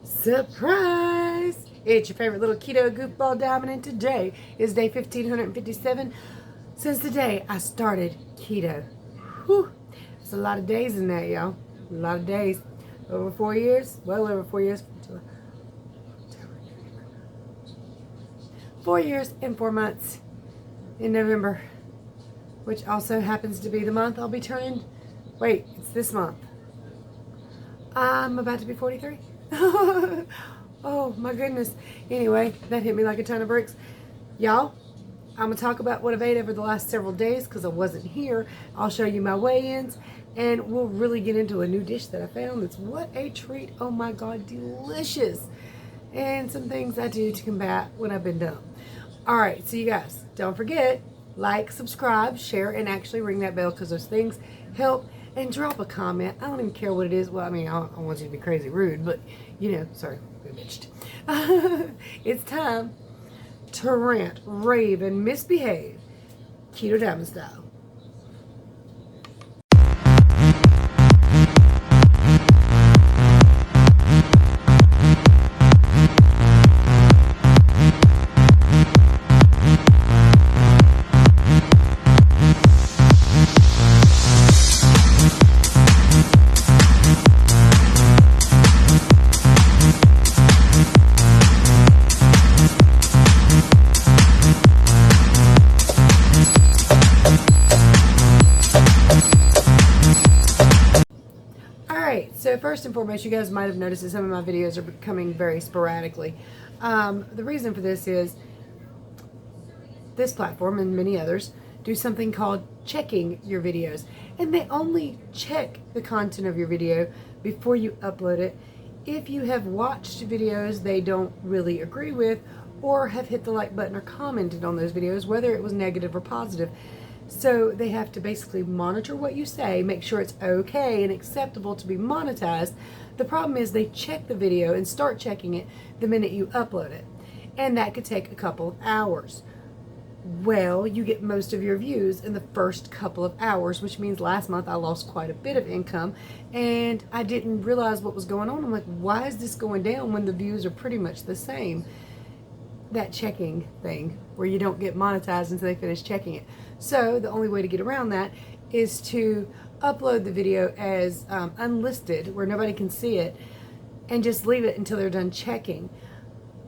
Surprise! It's your favorite little keto goofball diamond, and today is day 1557 since the day I started keto. Whew! It's a lot of days in that, y'all. A lot of days. Over 4 years? Well over 4 years. 4 years and 4 months in November, which also happens to be the month I'll be turning. Wait, it's this month. I'm about to be 43. Oh my goodness. Anyway, that hit me like a ton of bricks. Y'all, I'm going to talk about what I've ate over the last several days because I wasn't here. I'll show you my weigh-ins, and we'll really get into a new dish that I found. It's what a treat. Oh my God, delicious. And some things I do to combat when I've been dumb. All right, so you guys, don't forget, like, subscribe, share, and actually ring that bell because those things help. And drop a comment. I don't even care what it is. Well, I mean, I don't want you to be crazy rude, but, you know, sorry, we bitched. It's time to rant, rave, and misbehave Keto Diamond style. So first and foremost, you guys might have noticed that some of my videos are becoming very sporadically. The reason for this is this platform and many others do something called checking your videos. And they only check the content of your video before you upload it if you have watched videos they don't really agree with or have hit the like button or commented on those videos, whether it was negative or positive. So they have to basically monitor what you say, make sure it's okay and acceptable to be monetized. The problem is they check the video and start checking it the minute you upload it. And that could take a couple of hours. Well, you get most of your views in the first couple of hours, which means last month I lost quite a bit of income and I didn't realize what was going on. I'm like, why is this going down when the views are pretty much the same? That checking thing where you don't get monetized until they finish checking it. So the only way to get around that is to upload the video as unlisted where nobody can see it and just leave it until they're done checking.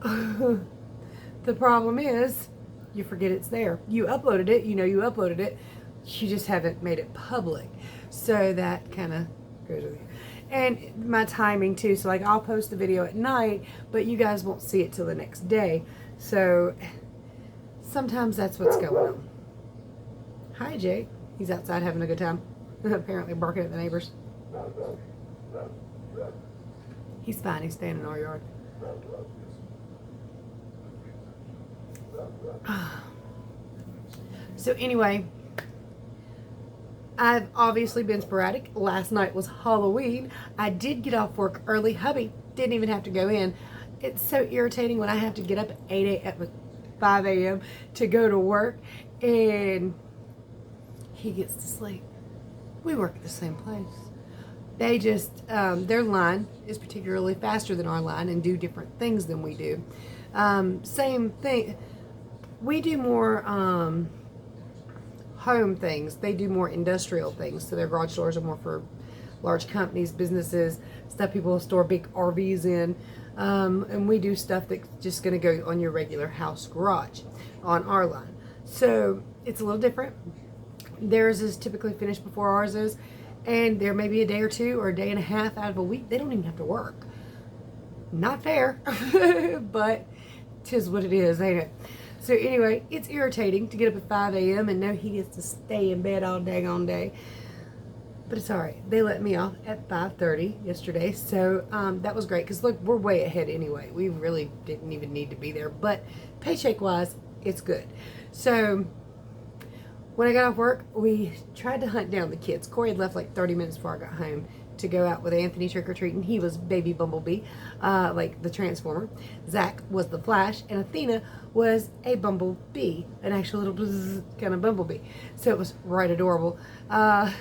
The problem is you forget it's there. You uploaded it, you know you uploaded it, you just haven't made it public. So that kind of goes with you. And my timing too, so like I'll post the video at night, but you guys won't see it till the next day. So sometimes that's what's going on. Hi, Jake. He's outside having a good time. Apparently barking at the neighbors. He's fine. He's staying in our yard. So anyway, I've obviously been sporadic. Last night was Halloween. I did get off work early. Hubby didn't even have to go in. It's so irritating when I have to get up at 5 a.m. to go to work and he gets to sleep. We work at the same place. They just, their line is particularly faster than our line and do different things than we do. Same thing. We do more home things. They do more industrial things. So their garage doors are more for large companies, businesses, stuff people store big RVs in. And we do stuff that's just going to go on your regular house garage on our line. So it's a little different. Theirs is typically finished before ours is. And there may be a day or two or a day and a half out of a week. They don't even have to work. Not fair. But 'tis what it is, ain't it? So anyway, it's irritating to get up at 5 a.m. and know he gets to stay in bed all daggone day. But it's all right. They let me off at 5:30 yesterday. So that was great because, look, we're way ahead anyway. We really didn't even need to be there. But paycheck-wise, it's good. So when I got off work, we tried to hunt down the kids. Corey had left like 30 minutes before I got home to go out with Anthony trick-or-treating. He was Baby Bumblebee, like the Transformer. Zach was the Flash, and Athena was a bumblebee, an actual little bzz kind of bumblebee. So it was right adorable. I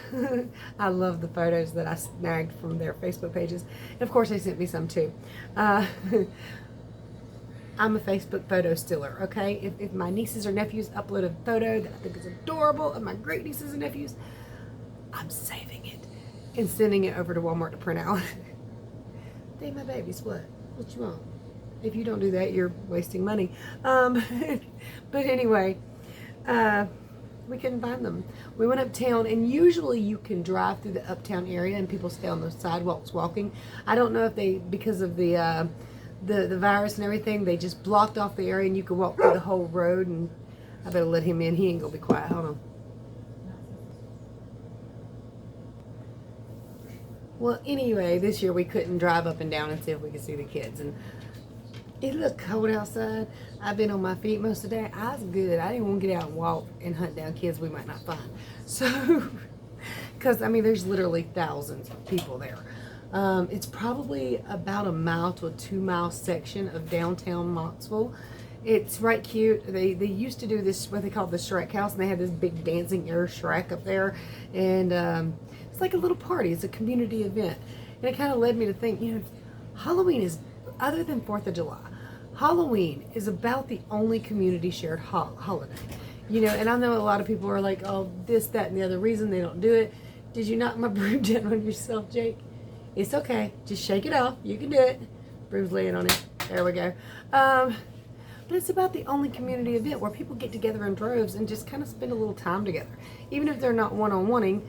love the photos that I snagged from their Facebook pages. And of course, they sent me some too. I'm a Facebook photo stealer, okay? If my nieces or nephews upload a photo that I think is adorable of my great nieces and nephews, I'm saving it and sending it over to Walmart to print out. They my babies, what? What you want? If you don't do that, you're wasting money. But anyway, we couldn't find them. We went uptown, and usually you can drive through the uptown area and people stay on the sidewalks walking. I don't know if they, because of the virus and everything, they just blocked off the area and you could walk through the whole road. And I better let him in. He ain't gonna be quiet. Hold on. Well, anyway, this year we couldn't drive up and down and see if we could see the kids. And it looked cold outside. I've been on my feet most of the day. I was good. I didn't want to get out and walk and hunt down kids we might not find. So, because, I mean, there's literally thousands of people there. It's probably about a mile to a 2 mile section of downtown Knoxville. It's right cute. They used to do this, what they call the Shrek house, and they had this big dancing air Shrek up there. And it's like a little party. It's a community event. And it kind of led me to think, you know, Halloween is, other than 4th of July, Halloween is about the only community shared holiday. You know, and I know a lot of people are like, oh, this, that, and the other reason they don't do it. Did you knock my broom down on yourself, Jake? It's okay. Just shake it off. You can do it. Broom's laying on it. There we go. But it's about the only community event where people get together in droves and just kind of spend a little time together. Even if they're not one-on-oneing,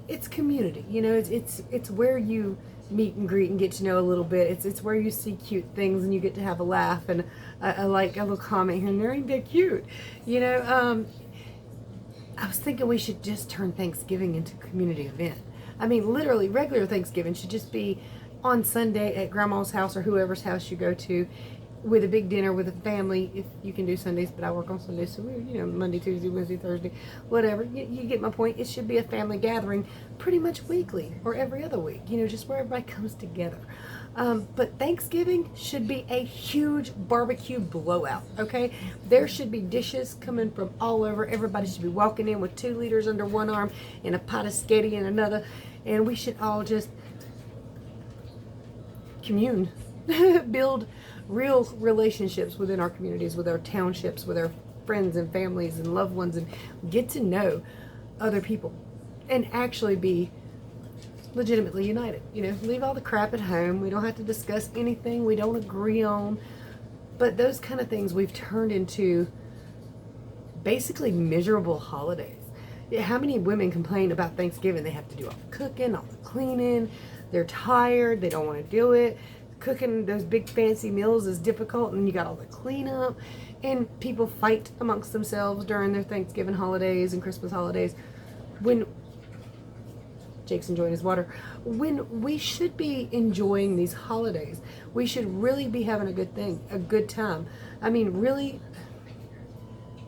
it's community. You know, it's where you meet and greet and get to know a little bit. It's where you see cute things and you get to have a laugh and like a little comment here and there. Ain't that cute? You know, I was thinking we should just turn Thanksgiving into a community event. I mean, literally, regular Thanksgiving should just be on Sunday at Grandma's house or whoever's house you go to, with a big dinner with a family, if you can do Sundays, but I work on Sundays, so you know, Monday, Tuesday, Wednesday, Thursday, whatever. You get my point. It should be a family gathering pretty much weekly or every other week, you know, just where everybody comes together. But Thanksgiving should be a huge barbecue blowout, okay? There should be dishes coming from all over. Everybody should be walking in with 2 liters under one arm and a pot of sketty in another, and we should all just commune, build real relationships within our communities, with our townships, with our friends and families and loved ones, and get to know other people and actually be legitimately united. You know, leave all the crap at home. We don't have to discuss anything we don't agree on. But those kind of things we've turned into basically miserable holidays. How many women complain about Thanksgiving? They have to do all the cooking, all the cleaning. They're tired. They don't want to do it. Cooking those big fancy meals is difficult, and you got all the cleanup. And people fight amongst themselves during their Thanksgiving holidays and Christmas holidays. When Jake's enjoying his water. When we should be enjoying these holidays, we should really be having a good time. I mean, really,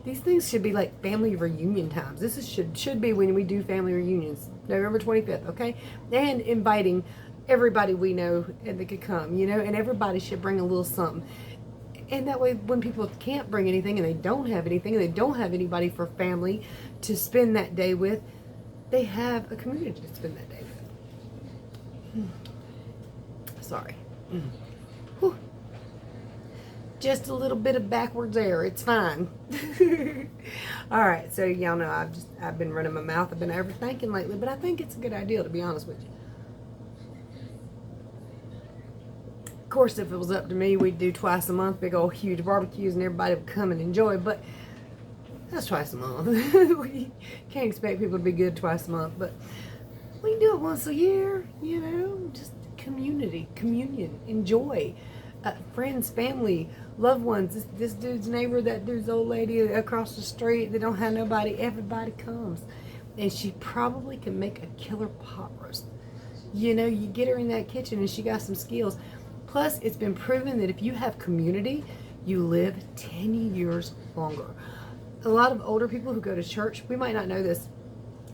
these things should be like family reunion times. This should be when we do family reunions, November 25th, okay? And inviting everybody we know and that could come, you know, and everybody should bring a little something. And that way, when people can't bring anything and they don't have anything and they don't have anybody for family to spend that day with, they have a community to spend that day with. Sorry. Whew. Just a little bit of backwards air. It's fine. All right. So y'all know I've been running my mouth. I've been overthinking lately, but I think it's a good idea, to be honest with you. Of course, if it was up to me, we'd do twice a month, big old huge barbecues, and everybody would come and enjoy. But that's twice a month. We can't expect people to be good twice a month, but we can do it once a year, you know, just community, communion, enjoy. Friends, family, loved ones, this dude's neighbor, that dude's old lady across the street, they don't have nobody, everybody comes. And she probably can make a killer pot roast. You know, you get her in that kitchen and she got some skills. Plus, it's been proven that if you have community, you live 10 years longer. A lot of older people who go to church, we might not know this,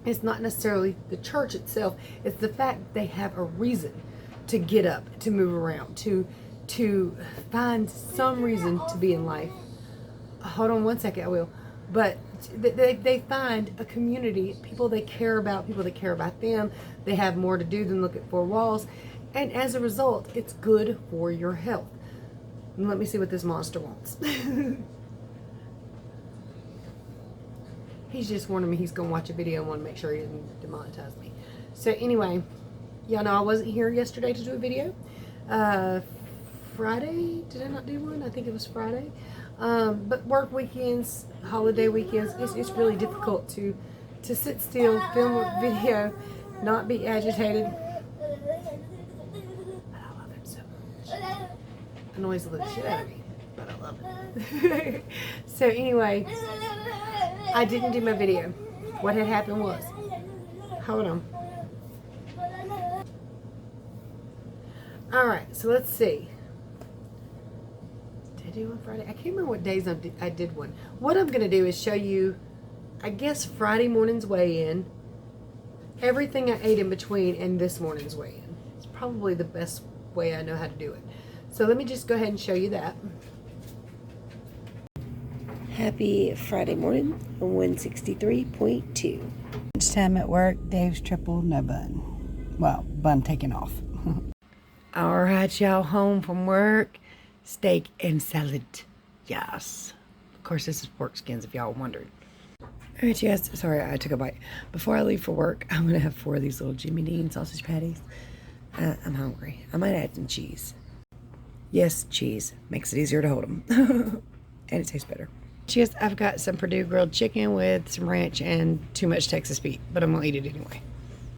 It's not necessarily the church itself. It's the fact that they have a reason to get up, to move around, to find some reason to be in life. Hold on one second, I will. But they find a community, people they care about, people that care about them. They have more to do than look at four walls. And as a result, it's good for your health. And let me see what this monster wants. He's just warning me he's going to watch a video and want to make sure he doesn't demonetize me. So anyway, y'all know I wasn't here yesterday to do a video. Friday, did I not do one? I think it was Friday. But work weekends, holiday weekends, it's really difficult to sit still, film a video, not be agitated. But I love him so much. Annoys the living shit out of me, but I love it. So anyway, I didn't do my video. What had happened was, hold on. Alright, so let's see. Did I do one Friday? I can't remember what days I did one. What I'm going to do is show you, I guess, Friday morning's weigh-in, everything I ate in between, and this morning's weigh-in. It's probably the best way I know how to do it. So let me just go ahead and show you that. Happy Friday morning on 163.2. Lunchtime at work, Dave's triple, no bun. Well, bun taken off. All right, y'all, home from work. Steak and salad. Yes. Of course, this is pork skins, if y'all wondered. All right, you guys. Sorry, I took a bite. Before I leave for work, I'm going to have 4 of these little Jimmy Dean sausage patties. I'm hungry. I might add some cheese. Yes, cheese. Makes it easier to hold them. And it tastes better. Yes, I've got some Purdue grilled chicken with some ranch and too much Texas Pete, but I'm going to eat it anyway.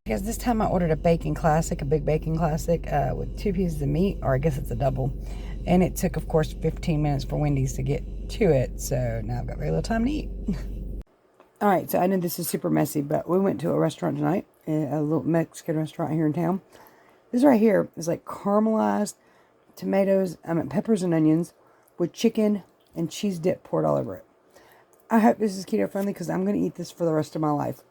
Guys, this time I ordered a bacon classic, a big bacon classic with 2 pieces of meat, or I guess it's a double. And it took, of course, 15 minutes for Wendy's to get to it, so now I've got very little time to eat. All right, so I know this is super messy, but we went to a restaurant tonight, a little Mexican restaurant here in town. This right here is like caramelized tomatoes, peppers and onions with chicken and cheese dip poured all over it. I hope this is keto friendly because I'm going to eat this for the rest of my life.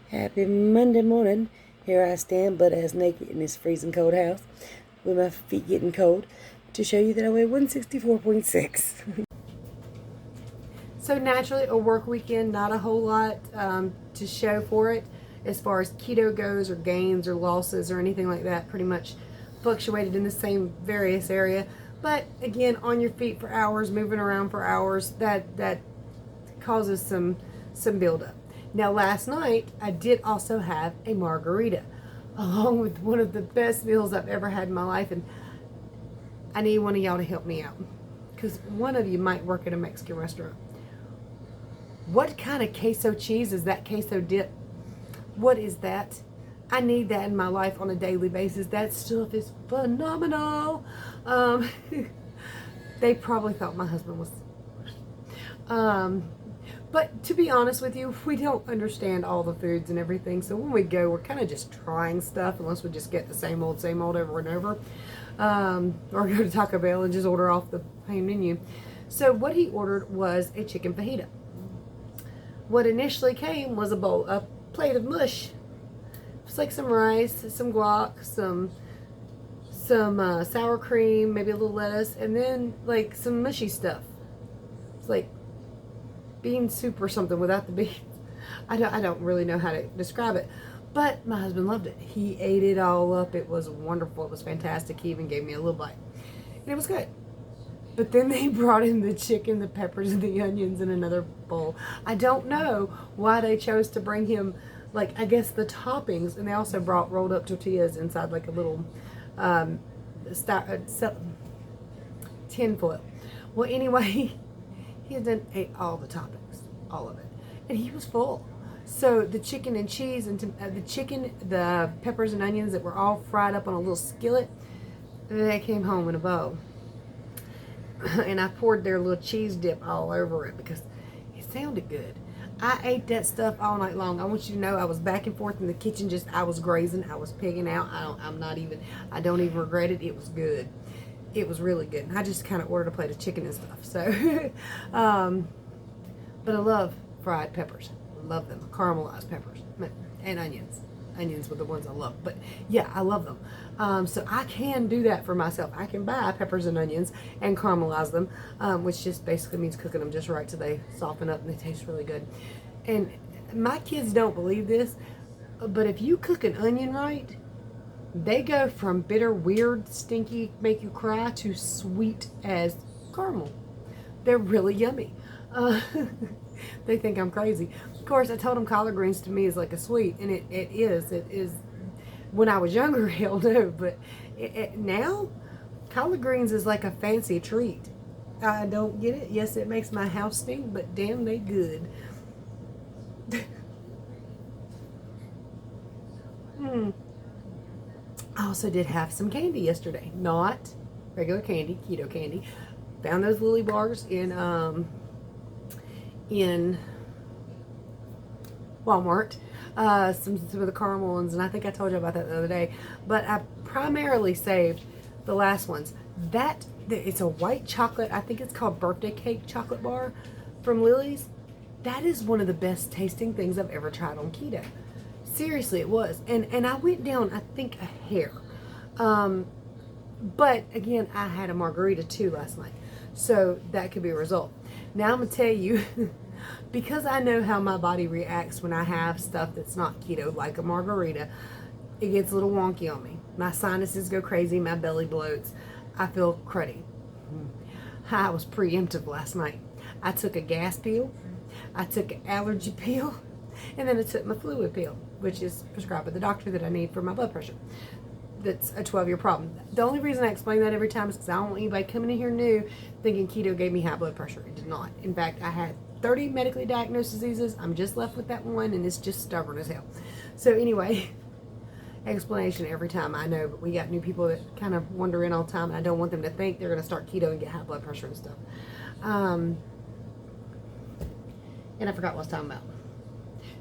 Happy Monday morning. Here I stand, butt ass naked in this freezing cold house with my feet getting cold to show you that I weigh 164.6. So naturally, a work weekend, not a whole lot to show for it as far as keto goes, or gains or losses or anything like that. Pretty much fluctuated in the same various area. But again, on your feet for hours, moving around for hours, that causes some buildup. Now, last night, I did also have a margarita, along with one of the best meals I've ever had in my life, and I need one of y'all to help me out, because one of you might work at a Mexican restaurant. What kind of queso cheese is that queso dip? What is that? I need that in my life on a daily basis. That stuff is phenomenal. They probably thought my husband was... But to be honest with you, we don't understand all the foods and everything. So when we go, we're kind of just trying stuff, unless we just get the same old over and over. Or go to Taco Bell and just order off the main menu. So what he ordered was a chicken fajita. What initially came was a plate of mush. It's like some rice, some guac, some sour cream, maybe a little lettuce, and then like some mushy stuff. It's like bean soup or something without the beans. I don't really know how to describe it, but my husband loved it. He ate it all up. It was wonderful. It was fantastic. He even gave me a little bite, and it was good. But then they brought in the chicken, the peppers, and the onions in another bowl. I don't know why they chose to bring him, like, I guess the toppings, and they also brought rolled up tortillas inside like a little tin foil. Well, anyway, he then ate all the toppings, all of it, and he was full. So the chicken and cheese and the peppers and onions that were all fried up on a little skillet, they came home in a bowl. And I poured their little cheese dip all over it because it sounded good. I ate that stuff all night long. I want you to know I was back and forth in the kitchen, I was grazing, I was pigging out. I don't even regret it. It was good. It was really good. And I just kind of ordered a plate of chicken and stuff. So, but I love fried peppers. love them. Caramelized peppers and onions. Onions were the ones I love, but yeah, I love them. So I can do that for myself. I can buy peppers and onions and caramelize them, which just basically means cooking them just right so they soften up and they taste really good. And my kids don't believe this, but if you cook an onion right, they go from bitter, weird, stinky, make you cry to sweet as caramel. They're really yummy. They think I'm crazy. Of course, I told them collard greens to me is like a sweet, and it is. It is. When I was younger, hell no, but now, collard greens is like a fancy treat. I don't get it. Yes, it makes my house stink, but damn, they good. I also did have some candy yesterday. Not regular candy, keto candy. Found those Lily bars in Walmart. Some of the caramel ones, and I think I told you about that the other day. But I primarily saved the last ones. It's a white chocolate. I think it's called birthday cake chocolate bar from Lily's. That is one of the best tasting things I've ever tried on keto. Seriously, it was. And I went down, I think, a hair. But again, I had a margarita too last night. So that could be a result. Now I'm going to tell you, because I know how my body reacts when I have stuff that's not keto, like a margarita, it gets a little wonky on me. My sinuses go crazy, my belly bloats. I feel cruddy. I was preemptive last night. I took a gas pill, I took an allergy pill, and then I took my fluid pill, which is prescribed by the doctor that I need for my blood pressure. That's a 12-year problem. The only reason I explain that every time is because I don't want anybody coming in here new thinking keto gave me high blood pressure. It did not. In fact, I had 30 medically diagnosed diseases. I'm just left with that one, and it's just stubborn as hell. So anyway, explanation every time, I know, but we got new people that kind of wander in all the time, and I don't want them to think they're going to start keto and get high blood pressure and stuff. And I forgot what I was talking about.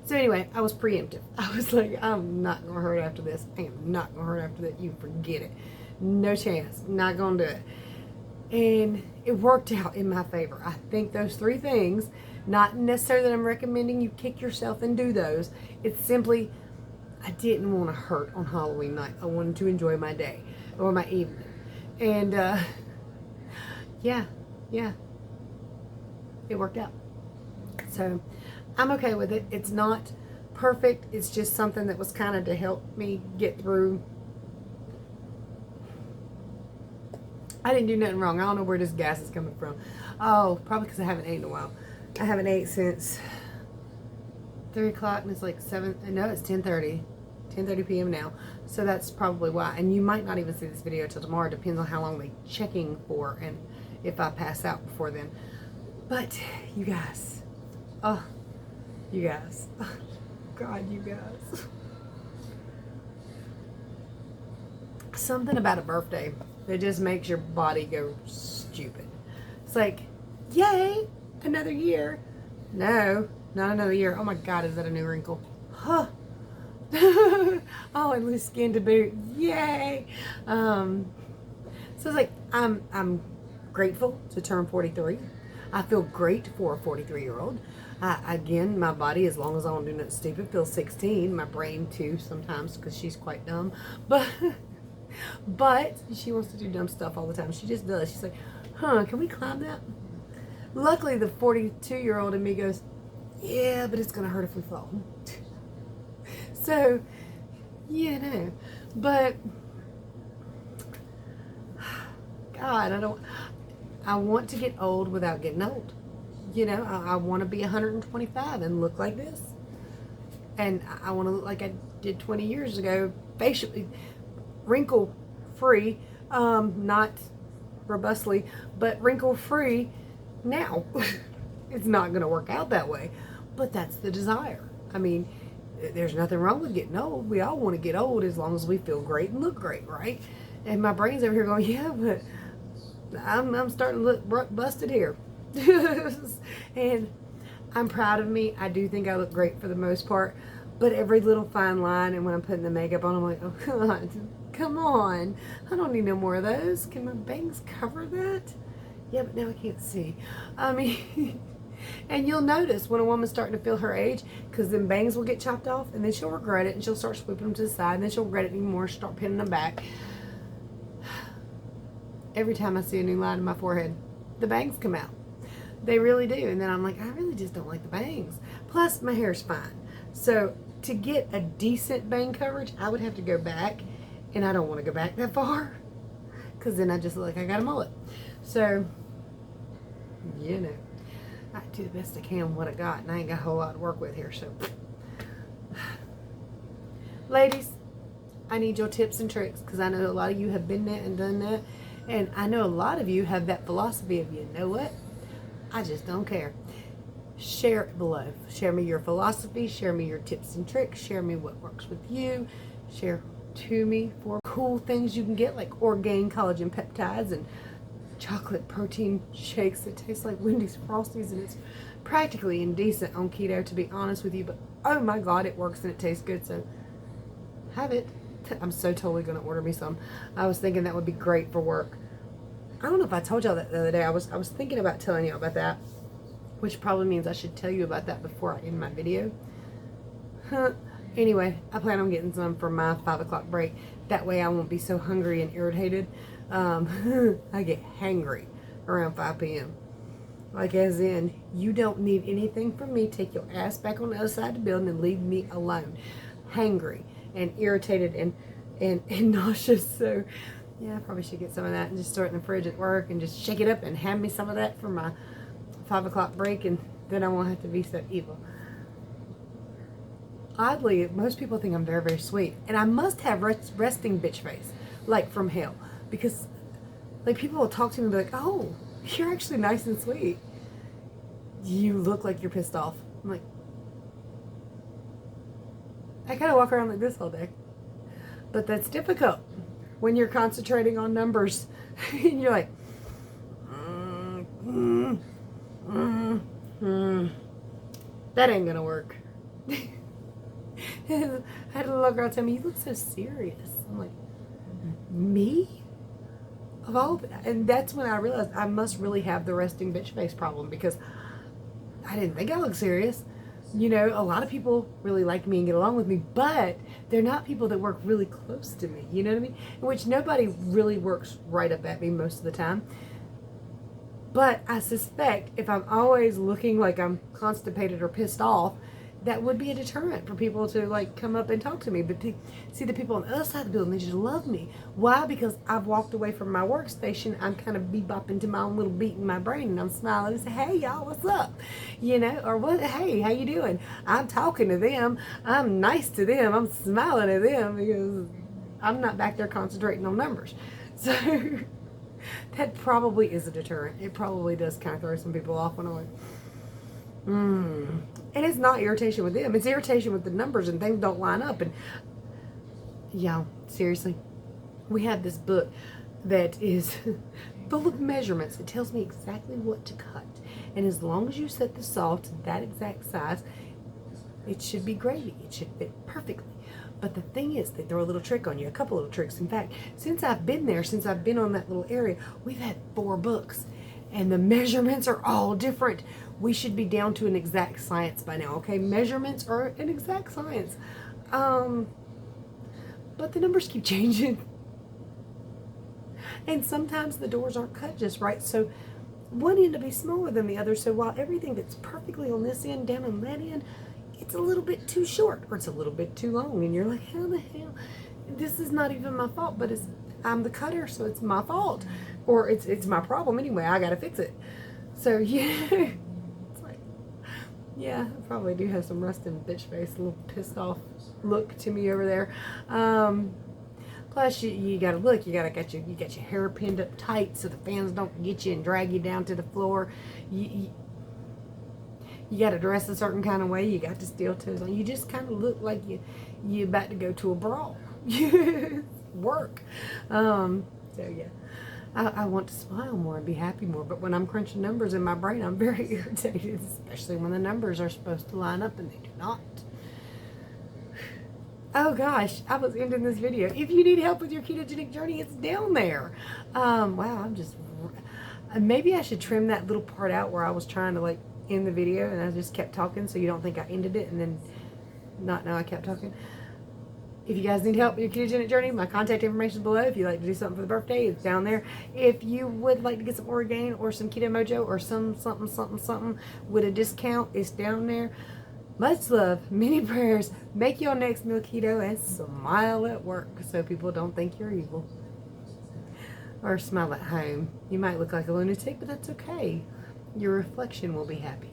So anyway, I was preemptive. I was like, I'm not going to hurt after this. I am not going to hurt after that. You forget it. No chance. Not going to do it. And it worked out in my favor. I think those 3 things, not necessarily that I'm recommending you kick yourself and do those. It's simply, I didn't want to hurt on Halloween night. I wanted to enjoy my day or my evening. And yeah, it worked out. So I'm okay with it. It's not perfect. It's just something that was kind of to help me get through. I didn't do nothing wrong. I don't know where this gas is coming from. Oh, probably because I haven't ate in a while. I haven't ate since 3 o'clock, and it's like 7. No, it's 10:30. 10:30 p.m. now. So that's probably why. And you might not even see this video till tomorrow. Depends on how long they're checking for and if I pass out before then. But you guys. Oh, you guys. Oh, God, you guys. Something about a birthday that just makes your body go stupid. It's like, yay, another year. No, not another year. Oh my God, is that a new wrinkle? Huh. Oh, and loose skin to boot. Yay. So it's like, I'm grateful to turn 43. I feel great for a 43-year-old. Again, my body, as long as I don't do nothing stupid, feels 16. My brain too sometimes, because she's quite dumb. But she wants to do dumb stuff all the time. She just does. She's like, huh, can we climb that? Luckily, the 42-year-old in me goes, yeah, but it's going to hurt if we fall. So, you know. But, God, I want to get old without getting old. You know, I want to be 125 and look like this. And I want to look like I did 20 years ago, facially, wrinkle-free, not robustly, but wrinkle-free now. It's not going to work out that way, but that's the desire. I mean, there's nothing wrong with getting old. We all want to get old as long as we feel great and look great, right? And my brain's over here going, yeah, but I'm starting to look busted here. And I'm proud of me. I do think I look great for the most part, but every little fine line, and when I'm putting the makeup on, I'm like, oh God, come on. I don't need no more of those. Can my bangs cover that? Yeah, but now I can't see. I mean, And you'll notice when a woman's starting to feel her age, because then bangs will get chopped off, and then she'll regret it, and she'll start sweeping them to the side, and then she'll regret it anymore, start pinning them back. Every time I see a new line in my forehead, the bangs come out. They really do. And then I'm like, I really just don't like the bangs. Plus, my hair's fine. So to get a decent bang coverage, I would have to go back, and I don't want to go back that far, because then I just look like I got a mullet. So, you know, I do the best I can with what I got, and I ain't got a whole lot to work with here. So, ladies, I need your tips and tricks, because I know a lot of you have been there and done that, and I know a lot of you have that philosophy of, you know what, I just don't care. Share it below. Share me your philosophy, share me your tips and tricks, share me what works with you, share to me for cool things you can get, like Orgain collagen peptides and chocolate protein shakes that taste like Wendy's Frosties, and it's practically indecent on keto, to be honest with you, but oh my god, it works and it tastes good, so have it. I'm so totally going to order me some. I was thinking that would be great for work. I don't know if I told y'all that the other day. I was thinking about telling y'all about that, which probably means I should tell you about that before I end my video. Anyway, I plan on getting some for my 5 o'clock break. That way I won't be so hungry and irritated. I get hangry around 5 p.m. Like, as in, you don't need anything from me. Take your ass back on the other side of the building and leave me alone. Hangry and irritated and nauseous. So yeah, I probably should get some of that and just store it in the fridge at work and just shake it up and have me some of that for my 5 o'clock break, and then I won't have to be so evil. Oddly, most people think I'm very, very sweet, and I must have resting bitch face, like from hell, because like people will talk to me and be like, oh, you're actually nice and sweet. You look like you're pissed off. I'm like, I kind of walk around like this all day, but that's difficult when you're concentrating on numbers and you're like, that ain't gonna work. I had a little girl tell me, you look so serious. I'm like, me? Of all, and that's when I realized I must really have the resting bitch face problem, because I didn't think I looked serious. You know, a lot of people really like me and get along with me, but they're not people that work really close to me, you know what I mean? In which nobody really works right up at me most of the time. But I suspect if I'm always looking like I'm constipated or pissed off, that would be a deterrent for people to like come up and talk to me. But to see the people on the other side of the building, they just love me. Why? Because I've walked away from my workstation. I'm kind of bebopping to my own little beat in my brain, and I'm smiling and say, hey y'all, what's up? You know, or what? Hey, how you doing? I'm talking to them. I'm nice to them. I'm smiling at them because I'm not back there concentrating on numbers. So that probably is a deterrent. It probably does kind of throw some people off when I'm like, And it's not irritation with them. It's irritation with the numbers, and things don't line up. And yeah, seriously, we have this book that is full of measurements. It tells me exactly what to cut. And as long as you set the saw to that exact size, it should be gravy. It should fit perfectly. But the thing is, they throw a little trick on you, a couple little tricks. In fact, since I've been there, since I've been on that little area, we've had 4 books. And the measurements are all different. We should be down to an exact science by now, okay? Measurements are an exact science. But the numbers keep changing. And sometimes the doors aren't cut just right. So one end will be smaller than the other. So while everything that's perfectly on this end, down on that end, it's a little bit too short or it's a little bit too long. And you're like, how the hell? This is not even my fault, but I'm the cutter, so it's my fault. Or it's my problem anyway. I gotta fix it. So yeah, it's like, yeah, I probably do have some rusting bitch face, a little pissed off look to me over there. Plus you gotta look. You got your hair pinned up tight so the fans don't get you and drag you down to the floor. You gotta dress a certain kind of way. You got the steel toes on. You just kind of look like you about to go to a brawl. Work. So yeah. I want to smile more and be happy more, but when I'm crunching numbers in my brain, I'm very irritated, especially when the numbers are supposed to line up and they do not. Oh gosh, I was ending this video. If you need help with your ketogenic journey, it's down there. Wow, maybe I should trim that little part out where I was trying to like in the video, and I just kept talking so you don't think I ended it and then not know I kept talking. If you guys need help with your ketogenic journey, my contact information is below. If you'd like to do something for the birthday, it's down there. If you would like to get some Orgain or some Keto Mojo or some something with a discount, it's down there. Much love, many prayers. Make your next meal keto and smile at work so people don't think you're evil. Or smile at home. You might look like a lunatic, but that's okay. Your reflection will be happy.